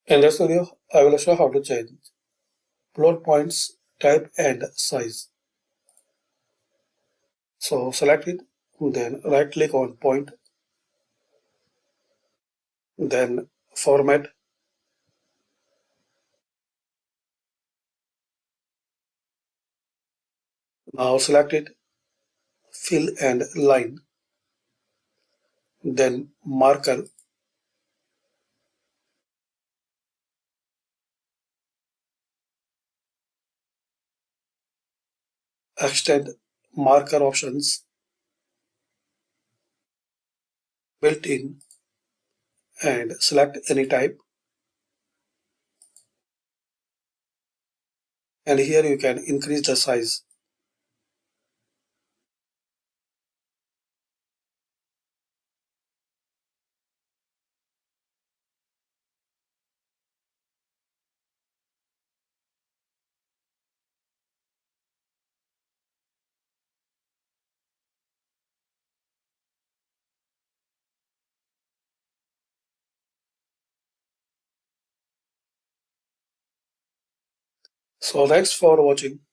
In this video, I will show how to change plot points type and size. So select it, then right click on point, then format. Now select it, fill and line, then marker, extend marker options, built in, and select any type. And here you can increase the size. So thanks for watching.